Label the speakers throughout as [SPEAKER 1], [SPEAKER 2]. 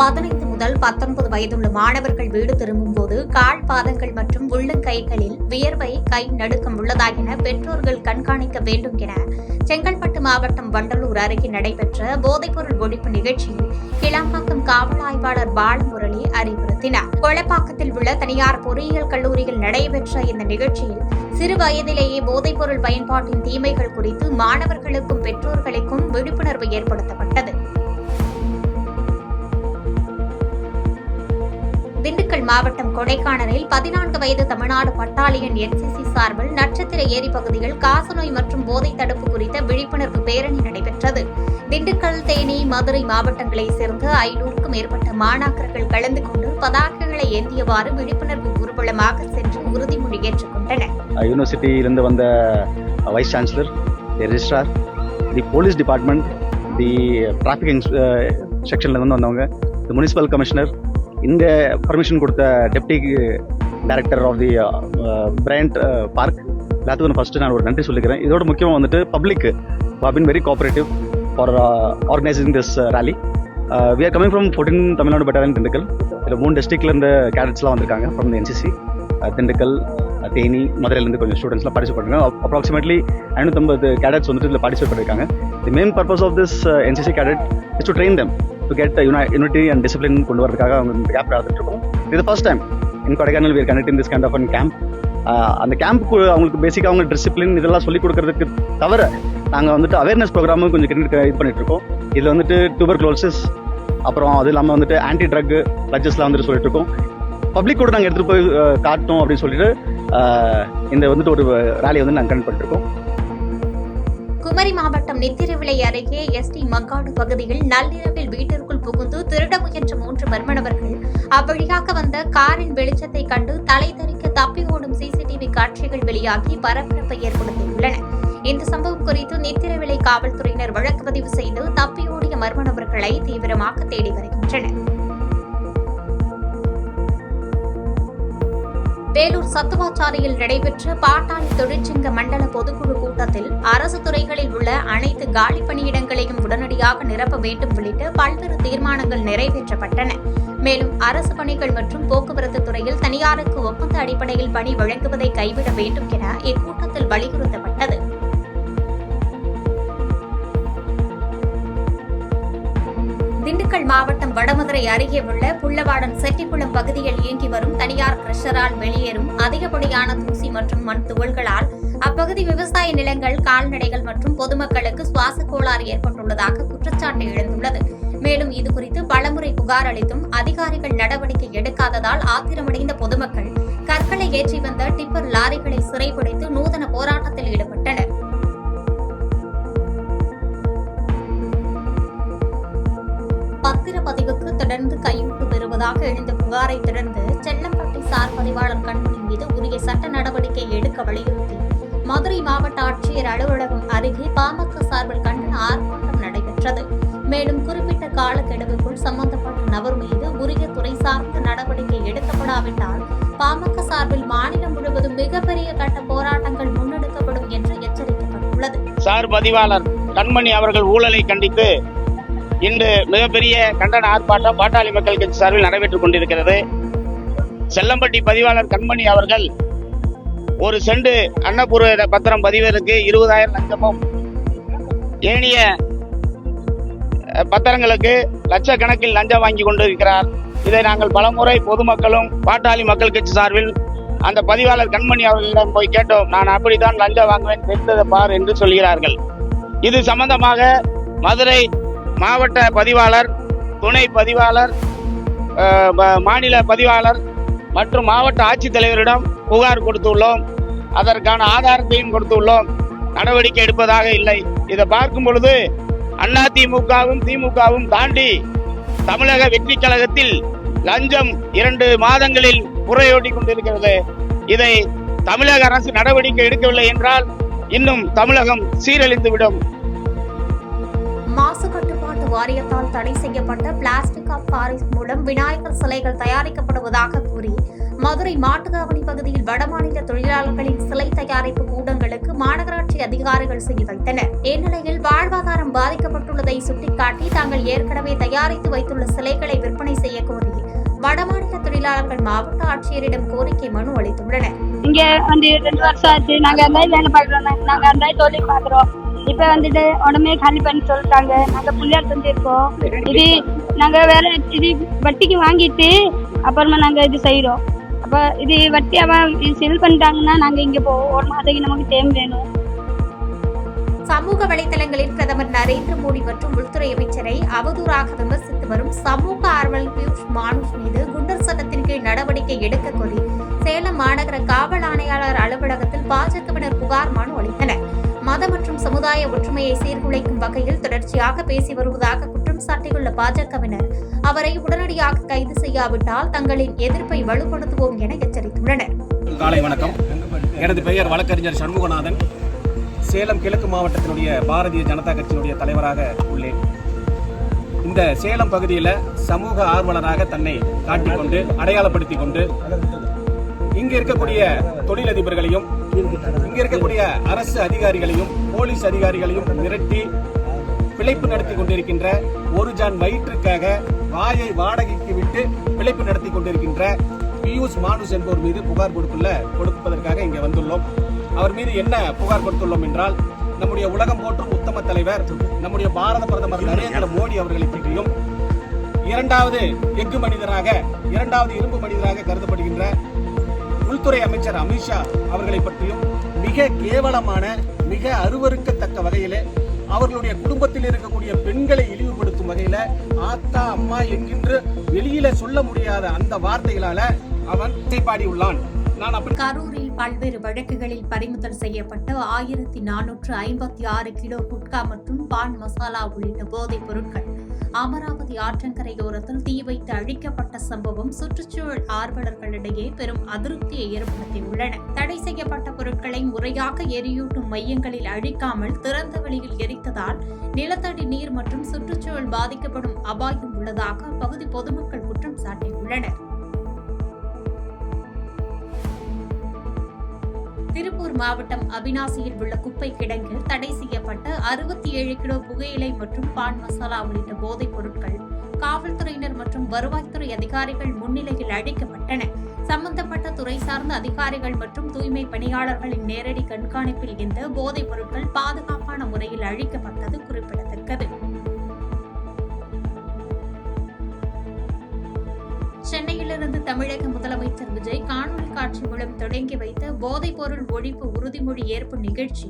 [SPEAKER 1] 15 முதல் 19 வயதுள்ள மாணவர்கள் வீடு திரும்பும் போது கால் பாதங்கள் மற்றும் உள்ளங்கைகளில் வியர்வை கை நடுக்கம் உள்ளதா என பெற்றோர்கள் கண்காணிக்க வேண்டும் என செங்கல்பட்டு மாவட்டம் வண்டலூர் அருகே நடைபெற்ற போதைப்பொருள் ஒழிப்பு நிகழ்ச்சியில் கிளாம்பாக்கம் காவல் ஆய்வாளர் பாலமுரளி அறிவுறுத்தினார். கொளப்பாக்கத்தில் உள்ள தனியார் பொறியியல் கல்லூரியில் நடைபெற்ற இந்த நிகழ்ச்சியில் சிறு வயதிலேயே போதைப்பொருள் பயன்பாட்டின் தீமைகள் குறித்து மாணவர்களுக்கும் பெற்றோர்களுக்கும் விழிப்புணர்வு ஏற்படுத்தப்பட்டது. திண்டுக்கல் மாவட்டம் கொடைக்கானலில் 14 வயது தமிழ்நாடு பட்டாலியன் NCC சார்பில் நட்சத்திர ஏரி பகுதியில் காசநோய் மற்றும் போதை தடுப்பு குறித்த விழிப்புணர்வு பேரணி நடைபெற்றது. திண்டுக்கல், தேனி, மதுரை மாவட்டங்களைச் சேர்ந்த 500க்கும் மேற்பட்ட மாணாக்கர்கள் கலந்து கொண்டு பதாகைகளை ஏந்தியவாறு விழிப்புணர்வு ஊர்வலமாக சென்று உறுதிமொழி ஏற்றுக்கொண்டனர்.
[SPEAKER 2] யூனிவர்சிட்டியிலிருந்து வந்த vice chancellor, registrar, the police department, the traffic செக்ஷன்ல வந்தவங்க, தி முனிசிபல் கமிஷனர், இந்த பர்மிஷன் கொடுத்த deputy director of the Bryant park எல்லாத்துக்கும் ஃபர்ஸ்ட் நான் ஒரு நன்றி சொல்லிக்கிறேன். இதோட முக்கியமாக வந்துட்டு public have been very cooperative for organising this rally. We are coming from 14 Tamil Nadu battalion Dindigul. இதில் 3 டிஸ்ட்ரிக்ட்லேருந்து கேடட்ஸ்லாம் வந்திருக்காங்க ஃப்ரம் NCC. திண்டுக்கல், தேனி, மதுரையிலேருந்து கொஞ்சம் ஸ்டூடெண்ட்ஸ்லாம் பார்ட்டிசிபேட் பண்ணிருக்காங்க. அப்ராக்சிமேட்லி 550 கேடட்ஸ் வந்துட்டு இதில் பார்ட்டிசிபேட் பண்ணியிருக்காங்க. The main purpose of this NCC cadet is to train them to get unity and discipline கொண்டு வரதுக்காக அவங்க இந்த கேம்ப் நடத்திட்டு இருக்கோம். இது first time in Kodaikanal we are conducting this kind of a camp. அந்த கேம்ப்க்கு அவங்களுக்கு பேசிக்காக அவங்க டிசிப்ளின் இதெல்லாம் சொல்லிக் கொடுக்கறதுக்கு தவிர நாங்கள் வந்துட்டு அவேர்னஸ் ப்ரோக்ராமும் கொஞ்சம் இது பண்ணிட்டு இருக்கோம். இதில் வந்துட்டு டியூபர்குலோசிஸ், அப்புறம் அது இல்லாமல் வந்துட்டு ஆன்டி ட்ரக் பட்ஜெட்ஸ்லாம் வந்துட்டு சொல்லிட்டு இருக்கோம். பப்ளிக் கூட நாங்கள் எடுத்துகிட்டு போய் காட்டணும் அப்படின்னு சொல்லிட்டு இந்த வந்துட்டு ஒரு ரேலி வந்து நாங்கள் கண்டக்ட் பண்ணிட்டு இருக்கோம்.
[SPEAKER 1] குமரி மாவட்டம் நித்திரவிளை அருகே ST மக்காடு பகுதியில் நள்ளிரவில் வீட்டிற்குள் புகுந்து திருட முயன்ற 3 மர்மநபர்கள் அவ்வழியாக வந்த காரின் வெளிச்சத்தை கண்டு தலை தெறிக்க தப்பி ஓடும் CCTV காட்சிகள் வெளியாகி பரபரப்பை ஏற்படுத்தியுள்ளன. இந்த சம்பவம் குறித்து நித்திரவிளை காவல்துறையினர் வழக்கு பதிவு செய்து தப்பியோடிய மர்மநபர்களை தீவிரமாக தேடி வருகின்றனர். வேலூர் சத்துவாச்சாரியில் நடைபெற்ற பாட்டாளி தொழிற்சங்க மண்டல பொதுக்குழு கூட்டத்தில் அரசு துறைகளில் உள்ள அனைத்து காலி பணியிடங்களையும் உடனடியாக நிரப்ப வேண்டும் உள்ளிட்ட பல்வேறு தீர்மானங்கள் நிறைவேற்றப்பட்டன. மேலும் அரசு பணிகள் மற்றும் போக்குவரத்து துறையில் தனியாருக்கு ஒப்பந்த அடிப்படையில் பணி வழங்குவதை கைவிட வேண்டும் என இக்கூட்டத்தில் வலியுறுத்தப்பட்டது. திண்டுக்கல் மாவட்டம் வடமதுரை அருகே உள்ள புள்ளவாடன் செட்டிக்குளம் பகுதியில் இயங்கி வரும் தனியார் கிரஷரால் வெளியேறும் அதிகப்படியான தூசி மற்றும் மண் துகள்களால் அப்பகுதி விவசாய நிலங்கள், கால்நடைகள் மற்றும் பொதுமக்களுக்கு சுவாச கோளாறு ஏற்பட்டுள்ளதாக குற்றச்சாட்டு எழுந்துள்ளது. மேலும் இதுகுறித்து பலமுறை புகார் அளித்தும் அதிகாரிகள் நடவடிக்கை எடுக்காததால் ஆத்திரமடைந்த பொதுமக்கள் கற்களை ஏற்றி வந்த டிப்பர் லாரிகளை சிறைபிடித்து நூதன போராட்டத்தில் ஈடுபட்டனர். பத்திரப்பதிவுக்கு தொடர்ந்து கையூட்டு பெறுவதாக எழுந்த புகாரை தொடர்ந்து செல்லம்பட்டி சார் பதிவாளர் கண்மணி மீது உரிய சட்ட நடவடிக்கை எடுக்க வலியுறுத்தி மதுரை மாவட்ட ஆட்சியர் அலுவலகம் அருகே பாமக சார்பில் கண்டன ஆர்ப்பாட்டம் நடைபெற்றது. மேலும் குறிப்பிட்ட காலக்கெடுவுக்குள் சம்பந்தப்பட்ட நபர் மீது உரிய துறை சார்ந்த நடவடிக்கை எடுக்கப்படாவிட்டால் பாமக சார்பில் மாநிலம் முழுவதும் மிகப்பெரிய கட்ட போராட்டங்கள் முன்னெடுக்கப்படும் என்று எச்சரிக்கப்பட்டுள்ளது.
[SPEAKER 3] சார் பதிவாளர் கண்மணி அவர்கள் ஊழலை கண்டித்து இன்று மிகப்பெரிய கண்டன ஆர்ப்பாட்டம் பாட்டாளி மக்கள் கட்சி சார்பில் நடைபெற்றுக் கொண்டிருக்கிறது. செல்லம்பட்டி பதிவாளர் கண்மணி அவர்கள் ஒரு செண்டு அன்னபூர்வ பத்திரம் பதிவதற்கு 20,000 லஞ்சமும், ஏனைய பத்திரங்களுக்கு லட்சக்கணக்கில் லஞ்சம் வாங்கி கொண்டிருக்கிறார். இதை நாங்கள் பலமுறை பொதுமக்களும் பாட்டாளி மக்கள் கட்சி சார்பில் அந்த பதிவாளர் கண்மணி அவர்களிடம் போய் கேட்டோம். நான் அப்படித்தான் லஞ்சம் வாங்குவேன், தெரிந்ததை பார் என்று சொல்கிறார்கள். இது சம்பந்தமாக மதுரை மாவட்ட பதிவாளர், துணை பதிவாளர், மாநில பதிவாளர் மற்றும் மாவட்ட ஆட்சித்தலைவரிடம் புகார் கொடுத்துள்ளோம். அதற்கான ஆதாரத்தையும் கொடுத்துள்ளோம். நடவடிக்கை எடுப்பதாக இல்லை. இதை பார்க்கும் பொழுது அதிமுகவும் திமுகவும் தாண்டி தமிழக வெற்றி கழகத்தில் லஞ்சம் 2 மாதங்களில் புறையோடி கொண்டிருக்கிறது. இதை தமிழக அரசு நடவடிக்கை எடுக்கவில்லை என்றால் இன்னும் தமிழகம் சீரழிந்துவிடும்.
[SPEAKER 1] மாசு கட்டுப்பாட்டு வாரியத்தால் தடை செய்யப்பட்ட பிளாஸ்டிக் ஆஃப் பாரிஸ் மூலம் விநாயகர் சிலைகள் தயாரிக்கப்படுவதாக கூறி மதுரை மாட்டுத்தாவணி பகுதியில் வடமாநில தொழிலாளர்களின் சிலை தயாரிப்பு கூடங்களுக்கு மாநகராட்சி அதிகாரிகள் சீல் வைத்தனர். இந்நிலையில் வாழ்வாதாரம் பாதிக்கப்பட்டுள்ளதை சுட்டிக்காட்டி தாங்கள் ஏற்கனவே தயாரித்து வைத்துள்ள சிலைகளை விற்பனை செய்ய கோரி வடமாநில தொழிலாளர்கள் மாவட்ட ஆட்சியரிடம் கோரிக்கை மனு அளித்துள்ளனர்.
[SPEAKER 4] இங்க வந்து 2 வருஷம் ஆச்சு. நாங்க அந்த வேலை பார்க்கிறோம், நாங்க அந்த தொழில் பாக்குறோம். இப்ப வந்துட்டு உடனே காலி பண்ணி சொல்லிட்டாங்க. நாங்க புள்ளியார் செஞ்சிருக்கோம். இது நாங்க வேற இது வட்டிக்கு வாங்கிட்டு அப்புறமா நாங்க இது செய்யறோம். அப்ப இது வட்டி அவன் செல் பண்ணிட்டாங்கன்னா நாங்க இங்க போவோம். 1 மாதத்துக்கு நமக்கு டைம் வேணும்.
[SPEAKER 1] சமூக வலைதளங்களில் பிரதமர் நரேந்திர மோடி மற்றும் உள்துறை அமைச்சரை அவதூறாக விமர்சித்து வரும் சமூக ஆர்வலர் பியூஷ் மானுஷ் மீது குண்டர் சட்டத்தின் கீழ் நடவடிக்கை எடுக்க கோரி சேலம் மாநகர காவல் ஆணையாளர் அலுவலகத்தில் பாஜகவினர் புகார் மனு அளித்தனர். மத மற்றும் சமுதாய ஒற்றுமையை சீர்குலைக்கும் வகையில் தொடர்ச்சியாக பேசி வருவதாக குற்றம் சாட்டியுள்ள பாஜகவினர் அவரை உடனடியாக கைது செய்யாவிட்டால் தங்களின் எதிர்ப்பை வலுப்படுத்துவோம் என எச்சரித்துள்ளனர்.
[SPEAKER 5] காலை வணக்கம். எனது பெயர் வழக்கறிஞர் சண்முகநாதன். சேலம் கிழக்கு மாவட்டத்தினுடைய பாரதிய ஜனதா கட்சியினுடைய தலைவராக உள்ளேன். இந்த சேலம் பகுதியில் சமூக ஆர்வலராக தன்னை காட்டிக்கொண்டு அடையாளப்படுத்திக் கொண்டு இங்க இருக்கக்கூடிய தொழிலதிபர்களையும் இங்க இருக்கக்கூடிய அரசு அதிகாரிகளையும் போலீஸ் அதிகாரிகளையும் மிரட்டி பிழைப்பு நடத்தி கொண்டிருக்கின்ற ஒரு ஜான் வயிற்றுக்காக வாயை வாடகைக்கு விட்டு பிழைப்பு நடத்தி கொண்டிருக்கின்ற பியூஷ் மானுஷ் என்பவர் மீது புகார் கொடுப்பதற்காக இங்கே வந்துள்ளோம். அவர் மீது என்ன புகார் கொடுத்துள்ளோம் என்றால், நம்முடைய உலகம் போற்றும் உத்தம தலைவர் நம்முடைய பாரத பிரதமர் நரேந்திர மோடி அவர்களை பற்றியும், இரண்டாவது எஃகு மனிதராக, இரண்டாவது இரும்பு மனிதராக கருதப்படுகின்ற உள்துறை அமைச்சர் அமித்ஷா அவர்களை பற்றியும் மிக கேவலமான, மிக அருவருக்கத்தக்க வகையிலே அவர்களுடைய குடும்பத்தில் இருக்கக்கூடிய பெண்களை இழிவுபடுத்தும் வகையில ஆத்தா அம்மா என்கின்ற வெளியில சொல்ல முடியாத அந்த வார்த்தைகளால அவன் பாடியுள்ளான்.
[SPEAKER 1] கரூரில் பல்வேறு வழக்குகளில் பறிமுதல் செய்யப்பட்ட 1456 கிலோ குட்கா மற்றும் பான் மசாலா உள்ளிட்ட போதைப் பொருட்கள் அமராவதி ஆற்றங்கரையோரத்தில் தீ வைத்து அழிக்கப்பட்ட சம்பவம் சுற்றுச்சூழல் ஆர்வலர்களிடையே பெரும் அதிருப்தியை ஏற்படுத்தியுள்ளன. தடை செய்யப்பட்ட பொருட்களை முறையாக எரியூட்டும் மையங்களில் அழிக்காமல் திறந்த வெளியில் எரித்ததால் நிலத்தடி நீர் மற்றும் சுற்றுச்சூழல் பாதிக்கப்படும் அபாயம் உள்ளதாக அப்பகுதி பொதுமக்கள் குற்றம் சாட்டியுள்ளனர். திருப்பூர் மாவட்டம் அவிநாசியில் உள்ள குப்பை கிடங்கில் தடை செய்யப்பட்ட 67 கிலோ புகையிலை மற்றும் பான் மசாலா உள்ளிட்ட போதைப் பொருட்கள் காவல்துறையினர் மற்றும் வருவாய்த்துறை அதிகாரிகள் முன்னிலையில் அழிக்கப்பட்டன. சம்பந்தப்பட்ட துறை சார்ந்த அதிகாரிகள் மற்றும் தூய்மை பணியாளர்களின் நேரடி கண்காணிப்பில் இந்த போதைப் பொருட்கள் பாதுகாப்பான முறையில் அழிக்கப்பட்டது குறிப்பிடத்தக்கது. சென்னையிலிருந்து தமிழக முதலமைச்சர் விஜய் காணொலி காட்சி மூலம் தொடங்கி வைத்த போதைப் பொருள் ஒழிப்பு உறுதிமொழி ஏற்பு நிகழ்ச்சி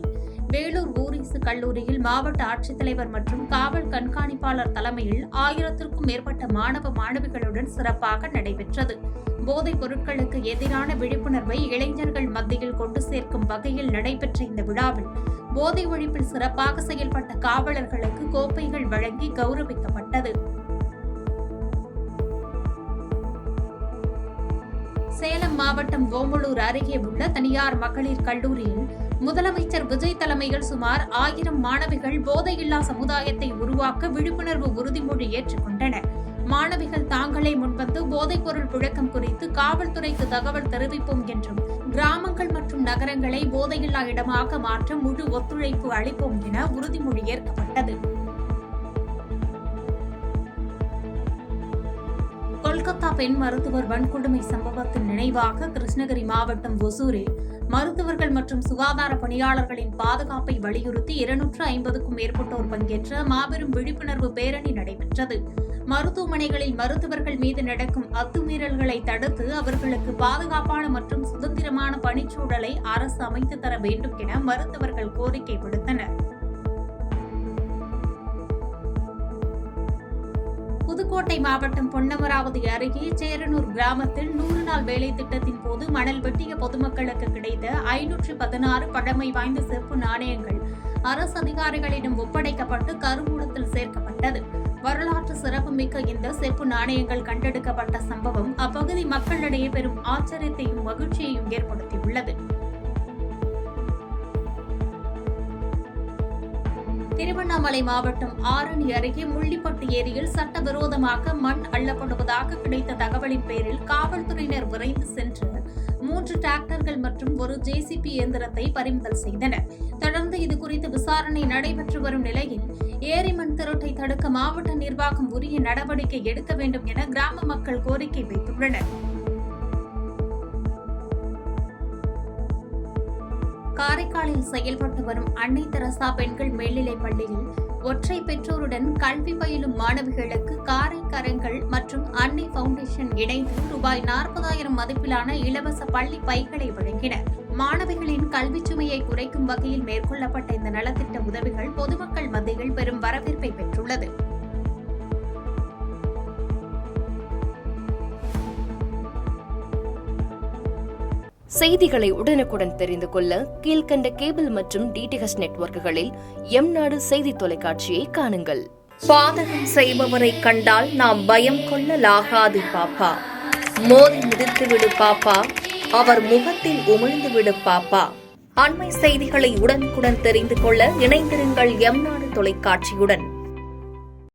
[SPEAKER 1] வேலூர் ஊரிசு கல்லூரியில் மாவட்ட ஆட்சித்தலைவர் மற்றும் காவல் கண்காணிப்பாளர் தலைமையில் 1000க்கும் மேற்பட்ட மாணவ மாணவிகளுடன் சிறப்பாக நடைபெற்றது. போதைப் பொருட்களுக்கு எதிரான விழிப்புணர்வை இளைஞர்கள் மத்தியில் கொண்டு சேர்க்கும் வகையில் நடைபெற்ற இந்த விழாவில் போதை ஒழிப்பில் சிறப்பாக செயல்பட்ட காவலர்களுக்கு கோப்பைகள் வழங்கி கௌரவிக்கப்பட்டது. சேலம் மாவட்டம் ஓமலூர் அருகே உள்ள தனியார் மகளிர் கல்லூரியில் முதலமைச்சர் விஜய் தலைமையில் சுமார் 1000 மாணவிகள் போதையில்லா சமுதாயத்தை உருவாக்க விழிப்புணர்வு உறுதிமொழி ஏற்றுக்கொண்டனர். மாணவிகள் தாங்களே முன்வந்து போதைப் பொருள் புழக்கம் குறித்து காவல்துறைக்கு தகவல் தெரிவிப்போம் என்றும், கிராமங்கள் மற்றும் நகரங்களை போதையில்லா இடமாக மாற்ற முழு ஒத்துழைப்பு அளிப்போம் என உறுதிமொழி ஏற்கப்பட்டது. கொல்கத்தா பெண் மருத்துவர் வன்கொடுமை சம்பவத்தின் நினைவாக கிருஷ்ணகிரி மாவட்டம் ஒசூரில் மருத்துவர்கள் மற்றும் சுகாதார பணியாளர்களின் பாதுகாப்பை வலியுறுத்தி 250க்கும் மேற்பட்டோர் பங்கேற்ற மாபெரும் விழிப்புணர்வு பேரணி நடைபெற்றது. மருத்துவமனைகளில் மருத்துவர்கள் மீது நடக்கும் அத்துமீறல்களை தடுத்து அவர்களுக்கு பாதுகாப்பான மற்றும் சுதந்திரமான பணிச்சூழலை அரசு அமைத்து தர வேண்டும் என மருத்துவர்கள் கோரிக்கை விடுத்தனர். புதுக்கோட்டை மாவட்டம் பொன்னமராவதி அருகே சேரனூர் கிராமத்தில் 100 நாள் வேலை திட்டத்தின் போது மணல் வெட்டிய பொதுமக்களுக்கு கிடைத்த 516 பழமை வாய்ந்த செப்பு நாணயங்கள் அரசு அதிகாரிகளிடம் ஒப்படைக்கப்பட்டு கருவூலத்தில் சேர்க்கப்பட்டது. வரலாற்று சிறப்புமிக்க இந்த செப்பு நாணயங்கள் கண்டெடுக்கப்பட்ட சம்பவம் அப்பகுதி மக்களிடையே பெரும் ஆச்சரியத்தையும் மகிழ்ச்சியையும் ஏற்படுத்தியுள்ளது. திருவண்ணாமலை மாவட்டம் ஆரணி அருகே முள்ளிப்பட்டு ஏரியில் சட்டவிரோதமாக மண் அள்ளப்படுவதாக கிடைத்த தகவலின் பேரில் காவல்துறையினர் விரைந்து சென்று 3 டிராக்டர்கள் மற்றும் ஒரு JCB இயந்திரத்தை பறிமுதல் செய்தனர். தொடர்ந்து இதுகுறித்து விசாரணை நடைபெற்று வரும் நிலையில் ஏரி மண் திருட்டை தடுக்க மாவட்ட நிர்வாகம் உரிய நடவடிக்கை எடுக்க வேண்டும் என கிராம மக்கள் கோரிக்கை வைத்துள்ளனர். காரைக்காலில் செயல்பட்டு வரும் அன்னை தெரசா பெண்கள் மேல்நிலைப் பள்ளியில் ஒற்றை பெற்றோருடன் கல்வி பயிலும் மாணவிகளுக்கு காரைக்கரங்கள் மற்றும் அன்னை பவுண்டேஷன் இணைந்து ரூபாய் 40,000 மதிப்பிலான இலவச பள்ளி பைகளை வழங்கினர். மாணவிகளின் கல்விச் சுமையை குறைக்கும் வகையில் மேற்கொள்ளப்பட்ட இந்த நலத்திட்ட உதவிகள் பொதுமக்கள் மத்தியில் பெரும் வரவேற்பை பெற்றுள்ளது.
[SPEAKER 6] செய்திகளை உடனுக்குடன் தெரிந்து கொள்ள கீழ்கண்ட கேபிள் மற்றும் DTH நெட்வொர்க்குகளில் எம்நாடு செய்தி தொலைக்காட்சியை காணுங்கள்.
[SPEAKER 7] பாதகம் செய்பவரை கண்டால் நாம் பயம் கொள்ளலாகாது பாப்பா. மோதி மிதித்துவிடு பாப்பா, அவர் முகத்தில் உமிழ்ந்துவிடு பாப்பா. அண்மை செய்திகளை உடனுக்குடன் தெரிந்து கொள்ள இணைந்திருங்கள் எம்நாடு தொலைக்காட்சியுடன்.